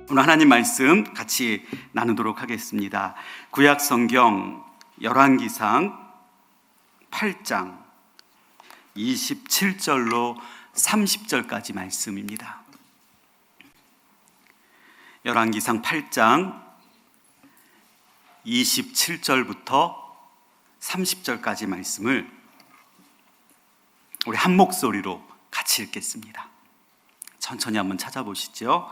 오늘 하나님 말씀 같이 나누도록 하겠습니다. 구약 성경 열왕기상 8장 27절로 30절까지 말씀입니다. 열왕기상 8장 27절부터 30절까지 말씀을 우리 한 목소리로 같이 읽겠습니다. 천천히 한번 찾아보시죠.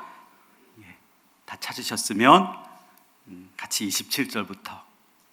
다 찾으셨으면 같이 27절부터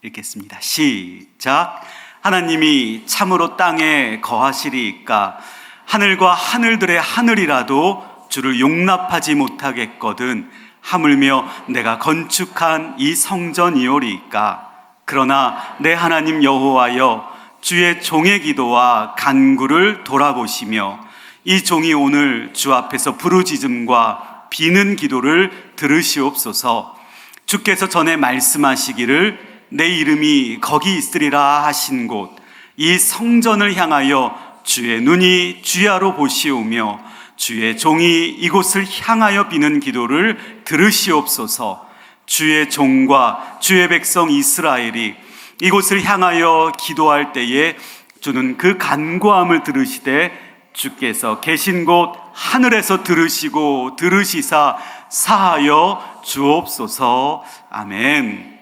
읽겠습니다. 시작. 하나님이 참으로 땅에 거하시리이까 하늘과 하늘들의 하늘이라도 주를 용납하지 못하겠거든 하물며 내가 건축한 이 성전이오리이까. 그러나 내 하나님 여호와여, 주의 종의 기도와 간구를 돌아보시며 이 종이 오늘 주 앞에서 부르짖음과 비는 기도를 들으시옵소서. 주께서 전에 말씀하시기를 내 이름이 거기 있으리라 하신 곳 이 성전을 향하여 주의 눈이 주야로 보시오며 주의 종이 이곳을 향하여 비는 기도를 들으시옵소서. 주의 종과 주의 백성 이스라엘이 이곳을 향하여 기도할 때에 주는 그 간구함을 들으시되 주께서 계신 곳 하늘에서 들으시고 들으시사 사하여 주옵소서. 아멘.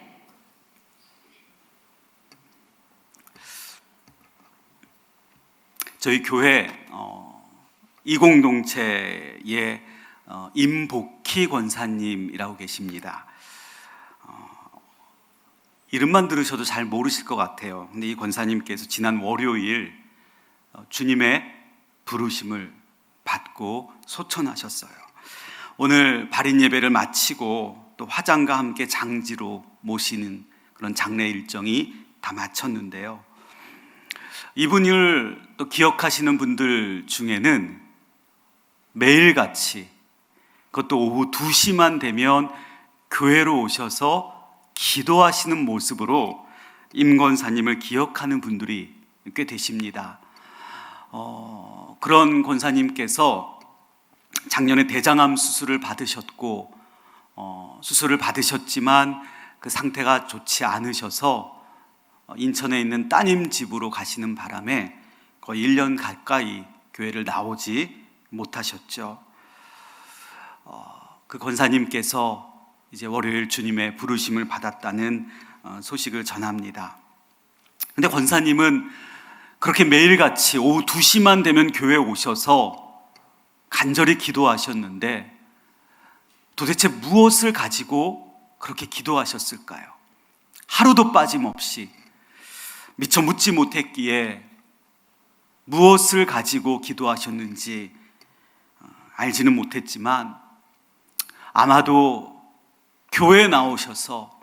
저희 교회 이공동체의 임복희 권사님이라고 계십니다. 이름만 들으셔도 잘 모르실 것 같아요. 근데 이 권사님께서 지난 월요일 주님의 부르심을 받고 소천하셨어요. 오늘 발인 예배를 마치고 또 화장과 함께 장지로 모시는 그런 장례 일정이 다 마쳤는데요. 이분을 또 기억하시는 분들 중에는 매일같이, 그것도 오후 2시만 되면 교회로 오셔서 기도하시는 모습으로 임 권사님을 기억하는 분들이 꽤 되십니다. 그런 권사님께서 작년에 대장암 수술을 받으셨고 수술을 받으셨지만 그 상태가 좋지 않으셔서 인천에 있는 따님 집으로 가시는 바람에 거의 1년 가까이 교회를 나오지 못하셨죠. 그 권사님께서 이제 월요일 주님의 부르심을 받았다는 소식을 전합니다. 근데 권사님은 그렇게 매일같이 오후 2시만 되면 교회에 오셔서 간절히 기도하셨는데 도대체 무엇을 가지고 그렇게 기도하셨을까요? 하루도 빠짐없이 미처 묻지 못했기에 무엇을 가지고 기도하셨는지 알지는 못했지만 아마도 교회에 나오셔서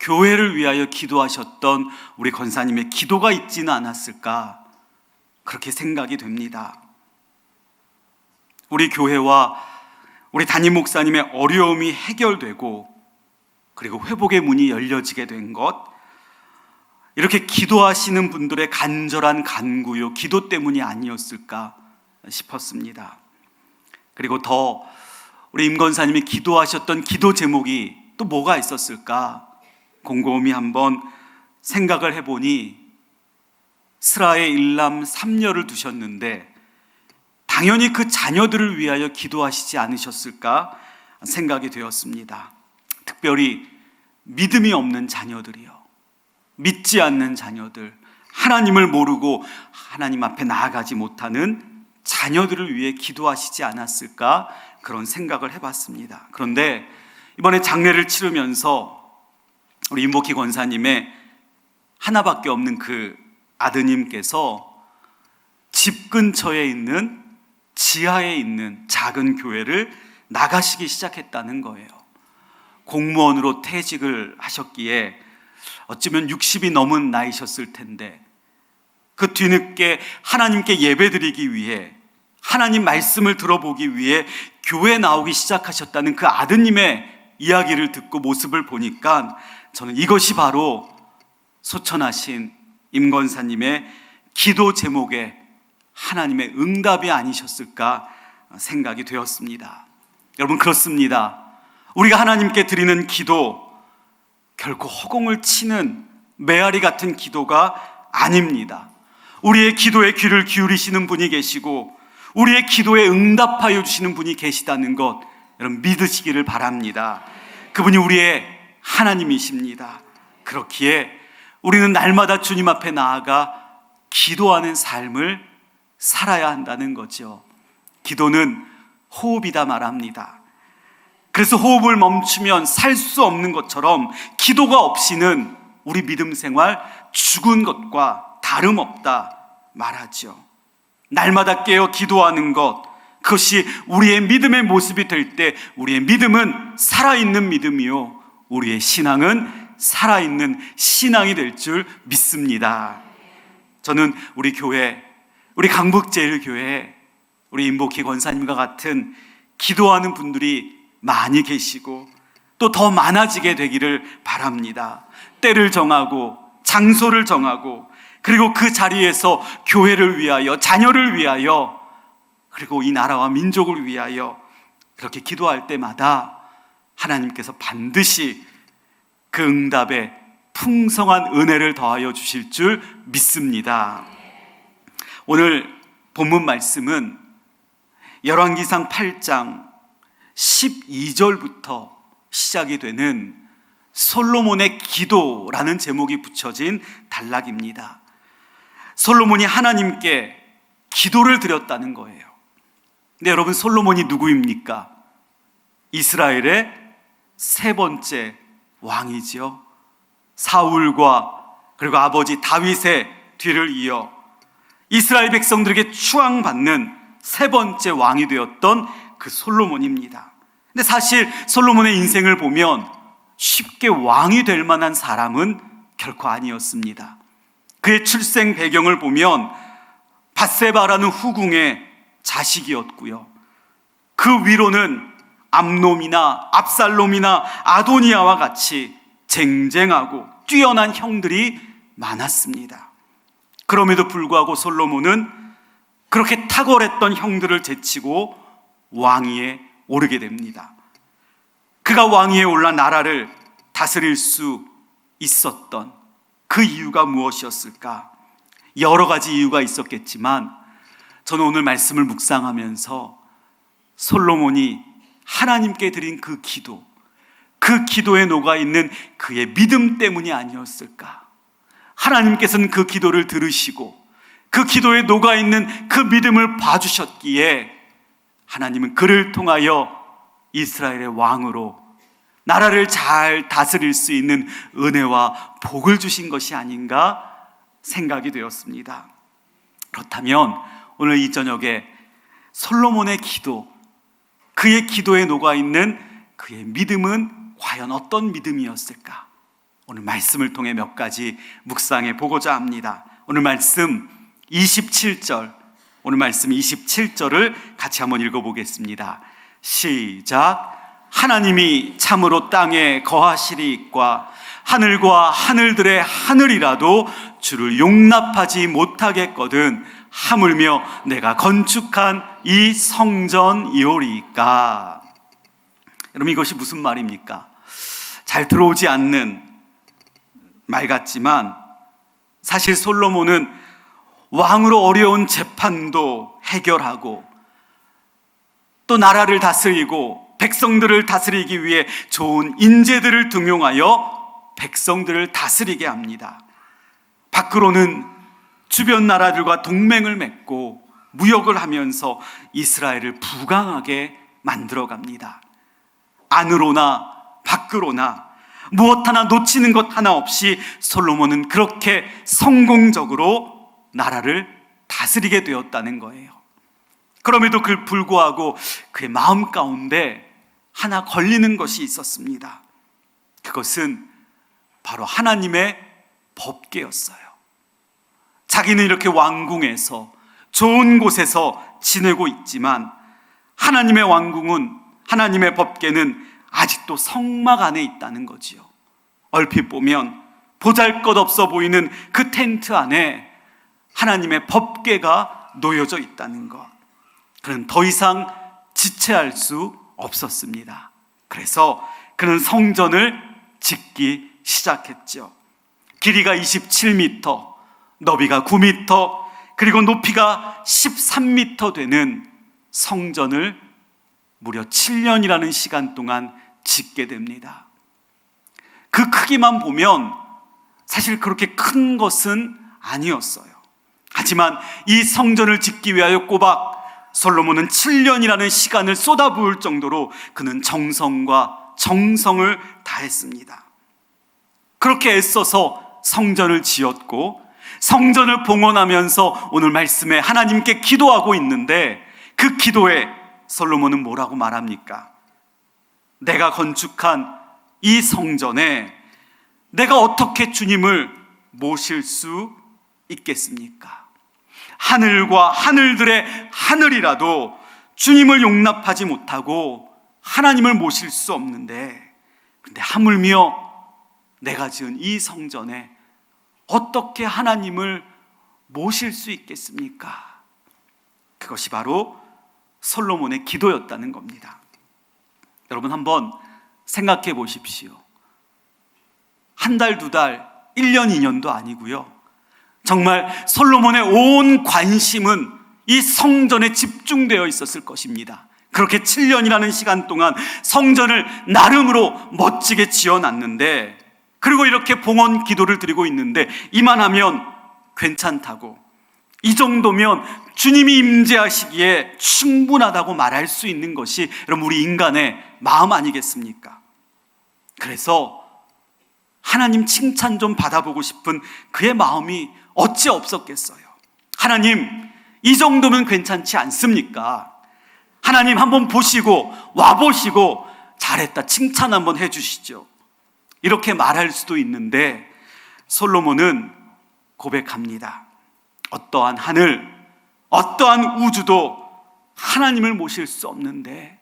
교회를 위하여 기도하셨던 우리 권사님의 기도가 있지는 않았을까, 그렇게 생각이 됩니다. 우리 교회와 우리 담임 목사님의 어려움이 해결되고 그리고 회복의 문이 열려지게 된 것, 이렇게 기도하시는 분들의 간절한 간구요 기도 때문이 아니었을까 싶었습니다. 그리고 더 우리 임 권사님이 기도하셨던 기도 제목이 또 뭐가 있었을까 곰곰이 한번 생각을 해보니 스라의 일남 3녀를 두셨는데 당연히 그 자녀들을 위하여 기도하시지 않으셨을까 생각이 되었습니다. 특별히 믿음이 없는 자녀들이요, 믿지 않는 자녀들, 하나님을 모르고 하나님 앞에 나아가지 못하는 자녀들을 위해 기도하시지 않았을까, 그런 생각을 해봤습니다. 그런데 이번에 장례를 치르면서 우리 임복희 권사님의 하나밖에 없는 그 아드님께서 집 근처에 있는 지하에 있는 작은 교회를 나가시기 시작했다는 거예요. 공무원으로 퇴직을 하셨기에 어쩌면 60이 넘은 나이셨을 텐데 그 뒤늦게 하나님께 예배드리기 위해, 하나님 말씀을 들어보기 위해 교회에 나오기 시작하셨다는 그 아드님의 이야기를 듣고 모습을 보니까 저는 이것이 바로 소천하신 임 권사님의 기도 제목에 하나님의 응답이 아니셨을까 생각이 되었습니다. 여러분, 그렇습니다. 우리가 하나님께 드리는 기도, 결코 허공을 치는 메아리 같은 기도가 아닙니다. 우리의 기도에 귀를 기울이시는 분이 계시고 우리의 기도에 응답하여 주시는 분이 계시다는 것, 여러분 믿으시기를 바랍니다. 그분이 우리의 하나님이십니다. 그렇기에 우리는 날마다 주님 앞에 나아가 기도하는 삶을 살아야 한다는 거죠. 기도는 호흡이다 말합니다. 그래서 호흡을 멈추면 살 수 없는 것처럼 기도가 없이는 우리 믿음 생활 죽은 것과 다름없다 말하죠. 날마다 깨어 기도하는 것, 그것이 우리의 믿음의 모습이 될 때 우리의 믿음은 살아있는 믿음이요, 우리의 신앙은 살아있는 신앙이 될 줄 믿습니다. 저는 우리 교회, 우리 강북제일교회에 우리 임복희 권사님과 같은 기도하는 분들이 많이 계시고 또 더 많아지게 되기를 바랍니다. 때를 정하고 장소를 정하고 그리고 그 자리에서 교회를 위하여, 자녀를 위하여, 그리고 이 나라와 민족을 위하여 그렇게 기도할 때마다 하나님께서 반드시 그 응답에 풍성한 은혜를 더하여 주실 줄 믿습니다. 오늘 본문 말씀은 열왕기상 8장 12절부터 시작이 되는 솔로몬의 기도라는 제목이 붙여진 단락입니다. 솔로몬이 하나님께 기도를 드렸다는 거예요. 근데 여러분, 솔로몬이 누구입니까? 이스라엘의 세 번째 왕이죠. 사울과 그리고 아버지 다윗의 뒤를 이어 이스라엘 백성들에게 추앙받는 세 번째 왕이 되었던 그 솔로몬입니다. 근데 사실 솔로몬의 인생을 보면 쉽게 왕이 될 만한 사람은 결코 아니었습니다. 그의 출생 배경을 보면 밧세바라는 후궁의 자식이었고요, 그 위로는 암놈이나 압살롬이나 아도니아와 같이 쟁쟁하고 뛰어난 형들이 많았습니다. 그럼에도 불구하고 솔로몬은 그렇게 탁월했던 형들을 제치고 왕위에 오르게 됩니다. 그가 왕위에 올라 나라를 다스릴 수 있었던 그 이유가 무엇이었을까? 여러 가지 이유가 있었겠지만 저는 오늘 말씀을 묵상하면서 솔로몬이 하나님께 드린 그 기도, 그 기도에 녹아있는 그의 믿음 때문이 아니었을까? 하나님께서는 그 기도를 들으시고 그 기도에 녹아있는 그 믿음을 봐주셨기에 하나님은 그를 통하여 이스라엘의 왕으로 나라를 잘 다스릴 수 있는 은혜와 복을 주신 것이 아닌가 생각이 되었습니다. 그렇다면 오늘 이 저녁에 솔로몬의 기도, 그의 기도에 녹아있는 그의 믿음은 과연 어떤 믿음이었을까? 오늘 말씀을 통해 몇 가지 묵상해 보고자 합니다. 오늘 말씀 27절, 오늘 말씀 27절을 같이 한번 읽어보겠습니다. 시작. 하나님이 참으로 땅에 거하시리이까 하늘과 하늘들의 하늘이라도 주를 용납하지 못하겠거든 하물며 내가 건축한 이 성전이오리이까. 여러분, 이것이 무슨 말입니까? 잘 들어오지 않는 말 같지만 사실 솔로몬은 왕으로 어려운 재판도 해결하고 또 나라를 다스리고 백성들을 다스리기 위해 좋은 인재들을 등용하여 백성들을 다스리게 합니다. 밖으로는 주변 나라들과 동맹을 맺고 무역을 하면서 이스라엘을 부강하게 만들어 갑니다. 안으로나 밖으로나 무엇 하나 놓치는 것 하나 없이 솔로몬은 그렇게 성공적으로 나라를 다스리게 되었다는 거예요. 그럼에도 불구하고 그의 마음 가운데 하나 걸리는 것이 있었습니다. 그것은 바로 하나님의 법궤였어요. 자기는 이렇게 왕궁에서 좋은 곳에서 지내고 있지만 하나님의 왕궁은, 하나님의 법궤는 아직도 성막 안에 있다는 거지요. 얼핏 보면 보잘것없어 보이는 그 텐트 안에 하나님의 법궤가 놓여져 있다는 것, 그는 더 이상 지체할 수 없었습니다. 그래서 그는 성전을 짓기 시작했죠. 길이가 27m, 너비가 9m, 그리고 높이가 13m 되는 성전을 무려 7년이라는 시간 동안 짓게 됩니다. 그 크기만 보면 사실 그렇게 큰 것은 아니었어요. 하지만 이 성전을 짓기 위하여 꼬박 솔로몬은 7년이라는 시간을 쏟아부을 정도로 그는 정성과 정성을 다했습니다. 그렇게 애써서 성전을 지었고, 성전을 봉헌하면서 오늘 말씀에 하나님께 기도하고 있는데, 그 기도에 솔로몬은 뭐라고 말합니까? 내가 건축한 이 성전에 내가 어떻게 주님을 모실 수 있겠습니까? 하늘과 하늘들의 하늘이라도 주님을 용납하지 못하고 하나님을 모실 수 없는데, 근데 하물며 내가 지은 이 성전에 어떻게 하나님을 모실 수 있겠습니까? 그것이 바로 솔로몬의 기도였다는 겁니다. 여러분 한번 생각해 보십시오. 한 달, 두 달, 1년, 2년도 아니고요. 정말 솔로몬의 온 관심은 이 성전에 집중되어 있었을 것입니다. 그렇게 7년이라는 시간 동안 성전을 나름으로 멋지게 지어놨는데, 그리고 이렇게 봉헌 기도를 드리고 있는데, 이만하면 괜찮다고, 이 정도면 주님이 임재하시기에 충분하다고 말할 수 있는 것이 여러분 우리 인간의 마음 아니겠습니까? 그래서 하나님 칭찬 좀 받아보고 싶은 그의 마음이 어찌 없었겠어요. 하나님, 이 정도면 괜찮지 않습니까? 하나님 한번 보시고 와보시고 잘했다 칭찬 한번 해주시죠. 이렇게 말할 수도 있는데 솔로몬은 고백합니다. 어떠한 하늘, 어떠한 우주도 하나님을 모실 수 없는데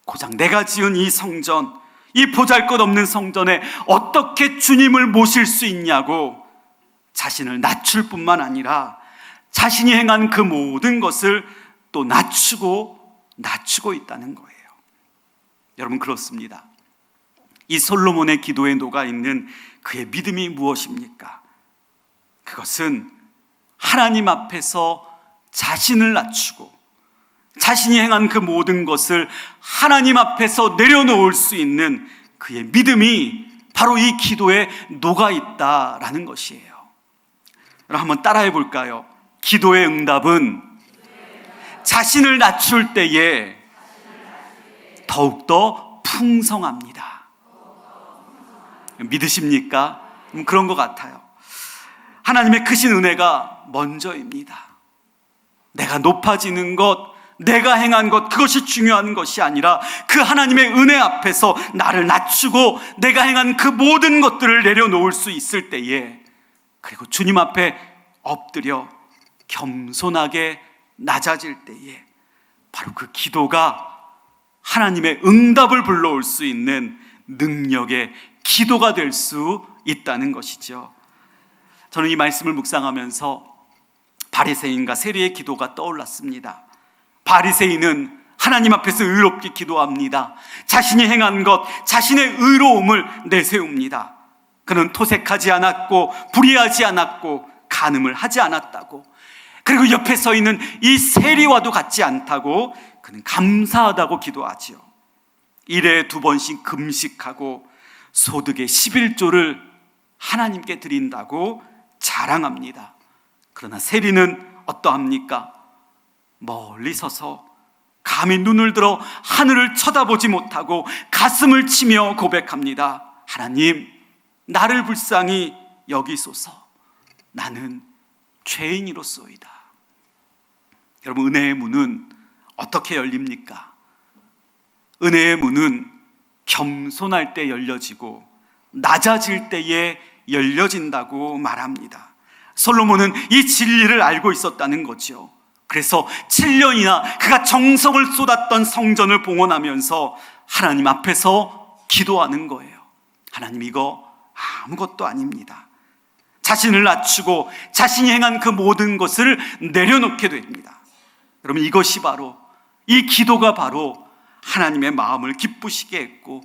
고작 내가 지은 이 성전, 이 보잘것없는 성전에 어떻게 주님을 모실 수 있냐고 자신을 낮출 뿐만 아니라 자신이 행한 그 모든 것을 또 낮추고 있다는 거예요. 여러분 그렇습니다. 이 솔로몬의 기도에 녹아있는 그의 믿음이 무엇입니까? 그것은 하나님 앞에서 자신을 낮추고 자신이 행한 그 모든 것을 하나님 앞에서 내려놓을 수 있는 그의 믿음이 바로 이 기도에 녹아있다라는 것이에요. 여러분 한번 따라해 볼까요? 기도의 응답은 자신을 낮출 때에 더욱더 풍성합니다. 믿으십니까? 그런 것 같아요. 하나님의 크신 은혜가 먼저입니다. 내가 높아지는 것, 내가 행한 것, 그것이 중요한 것이 아니라 그 하나님의 은혜 앞에서 나를 낮추고 내가 행한 그 모든 것들을 내려놓을 수 있을 때에, 그리고 주님 앞에 엎드려 겸손하게 낮아질 때에 바로 그 기도가 하나님의 응답을 불러올 수 있는 능력의 기도가 될 수 있다는 것이죠. 저는 이 말씀을 묵상하면서 바리새인과 세리의 기도가 떠올랐습니다. 바리새인은 하나님 앞에서 의롭게 기도합니다. 자신이 행한 것, 자신의 의로움을 내세웁니다. 그는 토색하지 않았고 불의하지 않았고 간음을 하지 않았다고, 그리고 옆에 서 있는 이 세리와도 같지 않다고 그는 감사하다고 기도하지요. 일에 2번씩 금식하고 소득의 11조를 하나님께 드린다고 자랑합니다. 그러나 세리는 어떠합니까? 멀리 서서 감히 눈을 들어 하늘을 쳐다보지 못하고 가슴을 치며 고백합니다. 하나님, 나를 불쌍히 여기소서. 나는 죄인이로소이다. 여러분, 은혜의 문은 어떻게 열립니까? 은혜의 문은 겸손할 때 열려지고 낮아질 때에 열려진다고 말합니다. 솔로몬은 이 진리를 알고 있었다는 거죠. 그래서 7년이나 그가 정성을 쏟았던 성전을 봉헌하면서 하나님 앞에서 기도하는 거예요. 하나님, 이거 아무것도 아닙니다. 자신을 낮추고 자신이 행한 그 모든 것을 내려놓게 됩니다. 여러분, 이것이 바로, 이 기도가 바로 하나님의 마음을 기쁘시게 했고,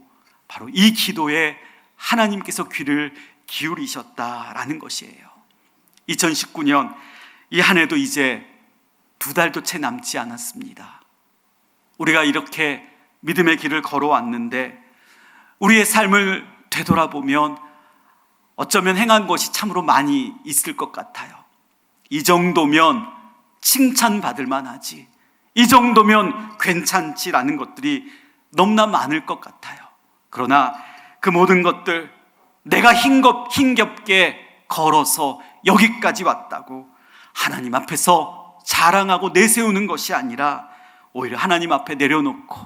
바로 이 기도에 하나님께서 귀를 기울이셨다라는 것이에요. 2019년 이 한 해도 이제 2달도 채 남지 않았습니다. 우리가 이렇게 믿음의 길을 걸어왔는데 우리의 삶을 되돌아보면 어쩌면 행한 것이 참으로 많이 있을 것 같아요. 이 정도면 칭찬받을 만하지, 이 정도면 괜찮지라는 것들이 너무나 많을 것 같아요. 그러나 그 모든 것들, 내가 힘겹게 걸어서 여기까지 왔다고 하나님 앞에서 자랑하고 내세우는 것이 아니라 오히려 하나님 앞에 내려놓고,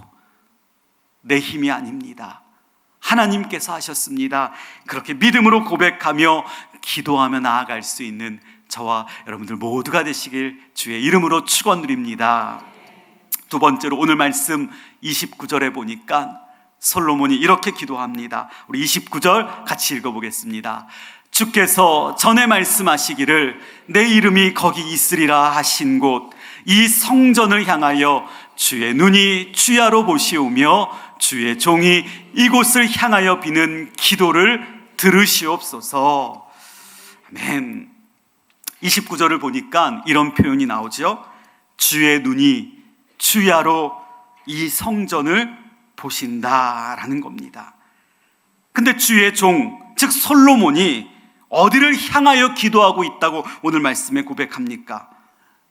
내 힘이 아닙니다, 하나님께서 하셨습니다, 그렇게 믿음으로 고백하며 기도하며 나아갈 수 있는 저와 여러분들 모두가 되시길 주의 이름으로 축원드립니다. 두 번째로 오늘 말씀 29절에 보니까 솔로몬이 이렇게 기도합니다. 우리 29절 같이 읽어보겠습니다. 주께서 전에 말씀하시기를 내 이름이 거기 있으리라 하신 곳 이 성전을 향하여 주의 눈이 주야로 보시오며 주의 종이 이곳을 향하여 비는 기도를 들으시옵소서. 아멘. 29절을 보니까 이런 표현이 나오죠. 주의 눈이 주야로 이 성전을 보신다라는 겁니다. 근데 주의 종, 즉 솔로몬이 어디를 향하여 기도하고 있다고 오늘 말씀에 고백합니까?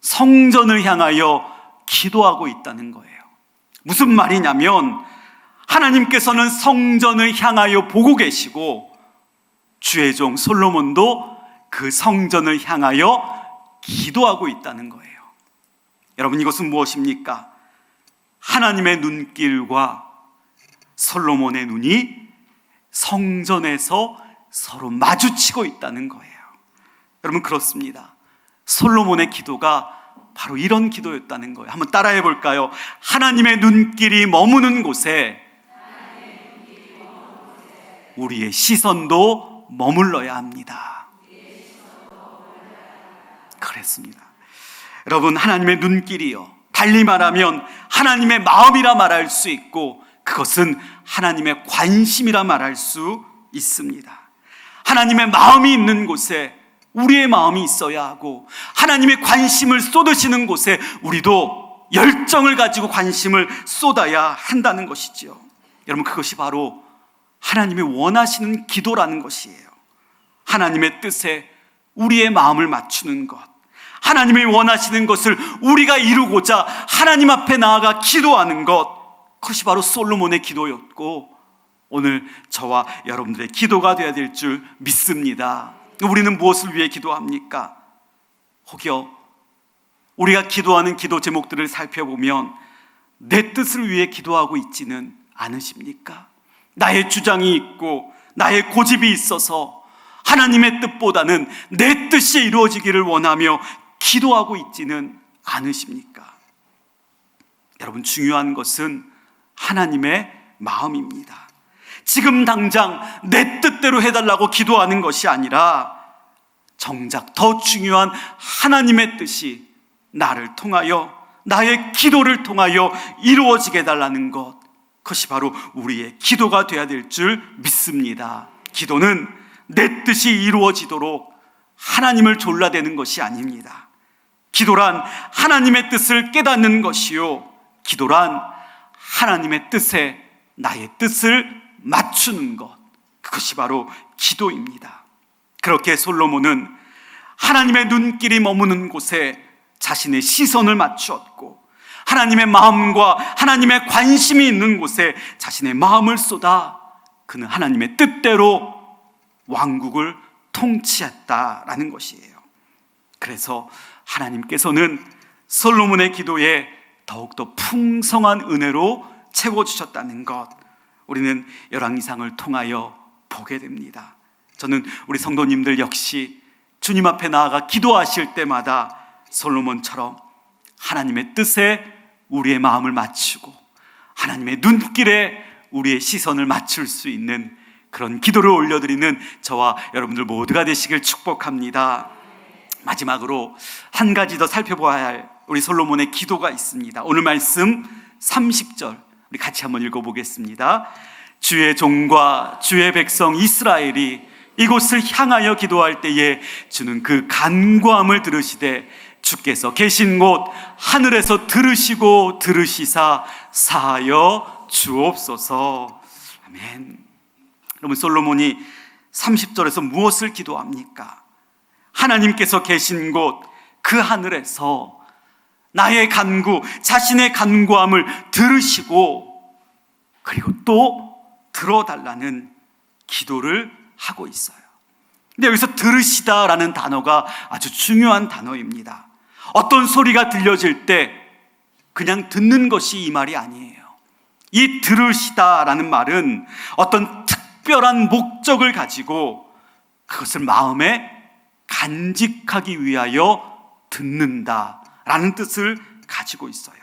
성전을 향하여 기도하고 있다는 거예요. 무슨 말이냐면 하나님께서는 성전을 향하여 보고 계시고 주의 종 솔로몬도 그 성전을 향하여 기도하고 있다는 거예요. 여러분, 이것은 무엇입니까? 하나님의 눈길과 솔로몬의 눈이 성전에서 서로 마주치고 있다는 거예요. 여러분, 그렇습니다. 솔로몬의 기도가 바로 이런 기도였다는 거예요. 한번 따라해 볼까요? 하나님의 눈길이 머무는 곳에 우리의 시선도 머물러야 합니다. 그랬습니다. 여러분, 하나님의 눈길이요, 달리 말하면 하나님의 마음이라 말할 수 있고, 그것은 하나님의 관심이라 말할 수 있습니다. 하나님의 마음이 있는 곳에 우리의 마음이 있어야 하고, 하나님의 관심을 쏟으시는 곳에 우리도 열정을 가지고 관심을 쏟아야 한다는 것이지요. 여러분, 그것이 바로 하나님이 원하시는 기도라는 것이에요. 하나님의 뜻에 우리의 마음을 맞추는 것, 하나님이 원하시는 것을 우리가 이루고자 하나님 앞에 나아가 기도하는 것, 그것이 바로 솔로몬의 기도였고 오늘 저와 여러분들의 기도가 되어야 될 줄 믿습니다. 우리는 무엇을 위해 기도합니까? 혹여 우리가 기도하는 기도 제목들을 살펴보면 내 뜻을 위해 기도하고 있지는 않으십니까? 나의 주장이 있고 나의 고집이 있어서 하나님의 뜻보다는 내 뜻이 이루어지기를 원하며 기도하고 있지는 않으십니까? 여러분, 중요한 것은 하나님의 마음입니다. 지금 당장 내 뜻대로 해달라고 기도하는 것이 아니라 정작 더 중요한 하나님의 뜻이 나를 통하여, 나의 기도를 통하여 이루어지게 해달라는 것, 그것이 바로 우리의 기도가 되어야 될 줄 믿습니다. 기도는 내 뜻이 이루어지도록 하나님을 졸라대는 것이 아닙니다. 기도란 하나님의 뜻을 깨닫는 것이요, 기도란 하나님의 뜻에 나의 뜻을 맞추는 것, 그것이 바로 기도입니다. 그렇게 솔로몬은 하나님의 눈길이 머무는 곳에 자신의 시선을 맞추었고, 하나님의 마음과 하나님의 관심이 있는 곳에 자신의 마음을 쏟아 그는 하나님의 뜻대로 왕국을 통치했다라는 것이에요. 그래서 하나님께서는 솔로몬의 기도에 더욱더 풍성한 은혜로 채워주셨다는 것, 우리는 열왕기상을 통하여 보게 됩니다. 저는 우리 성도님들 역시 주님 앞에 나아가 기도하실 때마다 솔로몬처럼 하나님의 뜻에 우리의 마음을 맞추고 하나님의 눈길에 우리의 시선을 맞출 수 있는 그런 기도를 올려드리는 저와 여러분들 모두가 되시길 축복합니다. 마지막으로 한 가지 더 살펴봐야 할 우리 솔로몬의 기도가 있습니다. 오늘 말씀 30절 우리 같이 한번 읽어보겠습니다. 주의 종과 주의 백성 이스라엘이 이곳을 향하여 기도할 때에 주는 그 간구함을 들으시되 주께서 계신 곳 하늘에서 들으시고 들으시사 사하여 주옵소서. 아멘. 여러분, 솔로몬이 30절에서 무엇을 기도합니까? 하나님께서 계신 곳 그 하늘에서 나의 간구, 자신의 간구함을 들으시고 그리고 또 들어달라는 기도를 하고 있어요. 근데 여기서 들으시다라는 단어가 아주 중요한 단어입니다. 어떤 소리가 들려질 때 그냥 듣는 것이 이 말이 아니에요. 이 들으시다라는 말은 어떤 특별한 목적을 가지고 그것을 마음에 간직하기 위하여 듣는다라는 뜻을 가지고 있어요.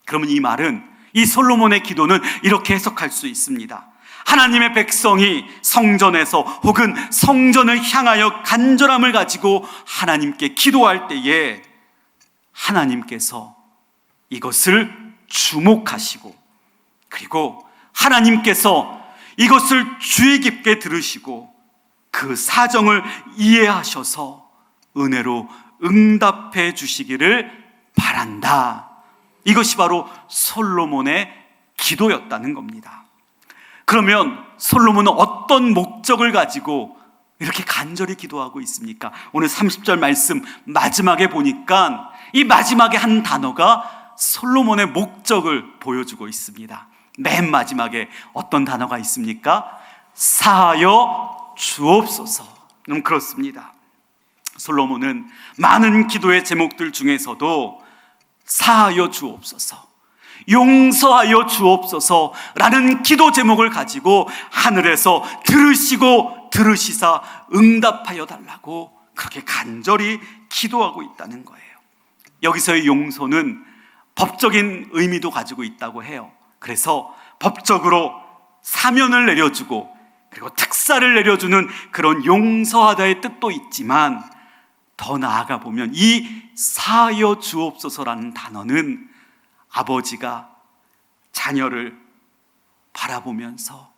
그러면 이 말은, 이 솔로몬의 기도는 이렇게 해석할 수 있습니다. 하나님의 백성이 성전에서 혹은 성전을 향하여 간절함을 가지고 하나님께 기도할 때에 하나님께서 이것을 주목하시고 그리고 하나님께서 이것을 주의 깊게 들으시고 그 사정을 이해하셔서 은혜로 응답해 주시기를 바란다. 이것이 바로 솔로몬의 기도였다는 겁니다. 그러면 솔로몬은 어떤 목적을 가지고 이렇게 간절히 기도하고 있습니까? 오늘 30절 말씀 마지막에 보니까 이 마지막에 한 단어가 솔로몬의 목적을 보여주고 있습니다. 맨 마지막에 어떤 단어가 있습니까? 사하여 주옵소서. 그렇습니다. 솔로몬은 많은 기도의 제목들 중에서도 사하여 주옵소서, 용서하여 주옵소서라는 기도 제목을 가지고 하늘에서 들으시고 들으시사 응답하여 달라고 그렇게 간절히 기도하고 있다는 거예요. 여기서의 용서는 법적인 의미도 가지고 있다고 해요. 그래서 법적으로 사면을 내려주고 그리고 특사를 내려주는 그런 용서하다의 뜻도 있지만 더 나아가 보면 이 사하여 주옵소서라는 단어는 아버지가 자녀를 바라보면서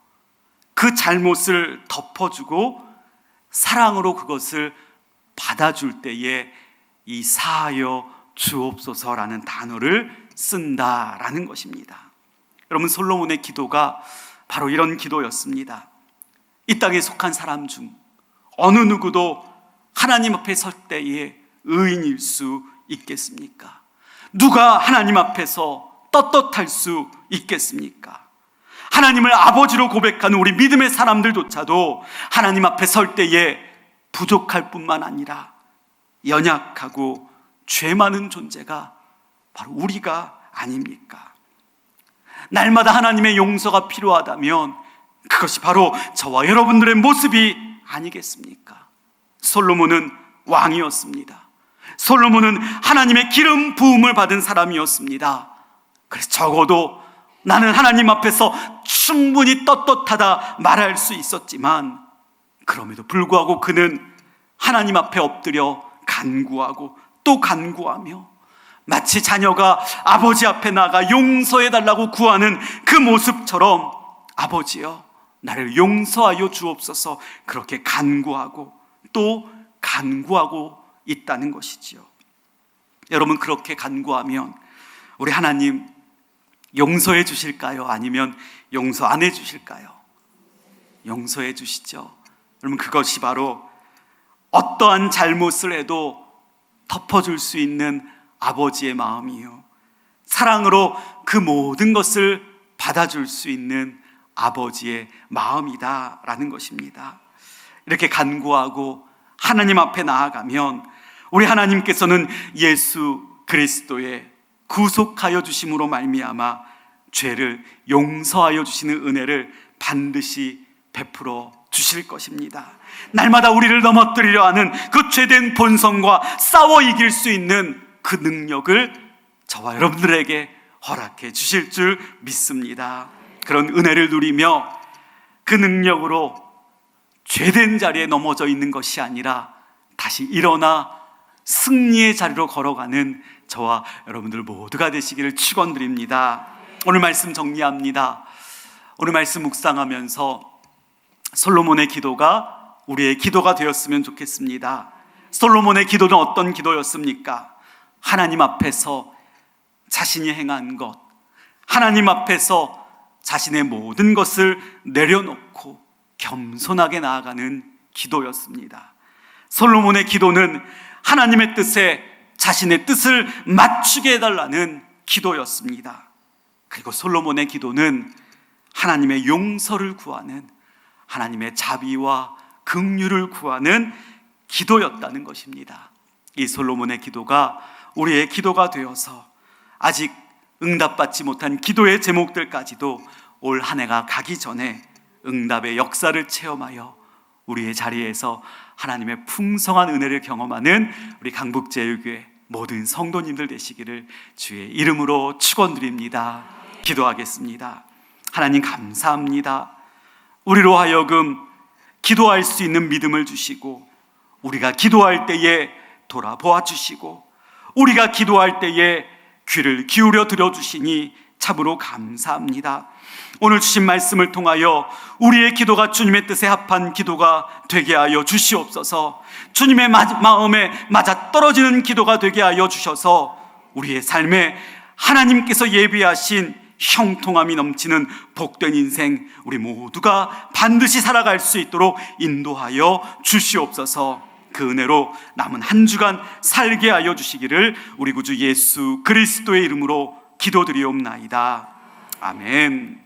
그 잘못을 덮어주고 사랑으로 그것을 받아줄 때에 이 사하여 주옵소서라는 단어를 쓴다라는 것입니다. 여러분, 솔로몬의 기도가 바로 이런 기도였습니다. 이 땅에 속한 사람 중 어느 누구도 하나님 앞에 설 때에 의인일 수 있겠습니까? 누가 하나님 앞에서 떳떳할 수 있겠습니까? 하나님을 아버지로 고백하는 우리 믿음의 사람들조차도 하나님 앞에 설 때에 부족할 뿐만 아니라 연약하고 죄 많은 존재가 바로 우리가 아닙니까? 날마다 하나님의 용서가 필요하다면 그것이 바로 저와 여러분들의 모습이 아니겠습니까? 솔로몬은 왕이었습니다. 솔로몬은 하나님의 기름 부음을 받은 사람이었습니다. 그래서 적어도 나는 하나님 앞에서 충분히 떳떳하다 말할 수 있었지만 그럼에도 불구하고 그는 하나님 앞에 엎드려 간구하고 또 간구하며 마치 자녀가 아버지 앞에 나가 용서해달라고 구하는 그 모습처럼 아버지여 나를 용서하여 주옵소서 그렇게 간구하고 또 간구하고 있다는 것이지요. 여러분, 그렇게 간구하면 우리 하나님 용서해 주실까요? 아니면 용서 안 해 주실까요? 용서해 주시죠. 여러분, 그것이 바로 어떠한 잘못을 해도 덮어줄 수 있는 아버지의 마음이요, 사랑으로 그 모든 것을 받아줄 수 있는 아버지의 마음이다라는 것입니다. 이렇게 간구하고 하나님 앞에 나아가면 우리 하나님께서는 예수 그리스도의 구속하여 주심으로 말미암아 죄를 용서하여 주시는 은혜를 반드시 베풀어 주실 것입니다. 날마다 우리를 넘어뜨리려 하는 그 죄된 본성과 싸워 이길 수 있는 그 능력을 저와 여러분들에게 허락해 주실 줄 믿습니다. 그런 은혜를 누리며 그 능력으로 죄된 자리에 넘어져 있는 것이 아니라 다시 일어나 승리의 자리로 걸어가는 저와 여러분들 모두가 되시기를 축원드립니다. 오늘 말씀 정리합니다. 오늘 말씀 묵상하면서 솔로몬의 기도가 우리의 기도가 되었으면 좋겠습니다. 솔로몬의 기도는 어떤 기도였습니까? 하나님 앞에서 자신이 행한 것, 하나님 앞에서 자신의 모든 것을 내려놓고 겸손하게 나아가는 기도였습니다. 솔로몬의 기도는 하나님의 뜻에 자신의 뜻을 맞추게 해달라는 기도였습니다. 그리고 솔로몬의 기도는 하나님의 용서를 구하는, 하나님의 자비와 긍휼을 구하는 기도였다는 것입니다. 이 솔로몬의 기도가 우리의 기도가 되어서 아직 응답받지 못한 기도의 제목들까지도 올 한 해가 가기 전에 응답의 역사를 체험하여 우리의 자리에서 하나님의 풍성한 은혜를 경험하는 우리 강북제일교회 모든 성도님들 되시기를 주의 이름으로 축원드립니다. 기도하겠습니다. 하나님 감사합니다. 우리로 하여금 기도할 수 있는 믿음을 주시고, 우리가 기도할 때에 돌아보아 주시고, 우리가 기도할 때에 귀를 기울여 들어주시니 참으로 감사합니다. 오늘 주신 말씀을 통하여 우리의 기도가 주님의 뜻에 합한 기도가 되게 하여 주시옵소서. 주님의 마음에 맞아떨어지는 기도가 되게 하여 주셔서 우리의 삶에 하나님께서 예비하신 형통함이 넘치는 복된 인생 우리 모두가 반드시 살아갈 수 있도록 인도하여 주시옵소서. 그 은혜로 남은 한 주간 살게 하여 주시기를 우리 구주 예수 그리스도의 이름으로 기도드리옵나이다. 아멘.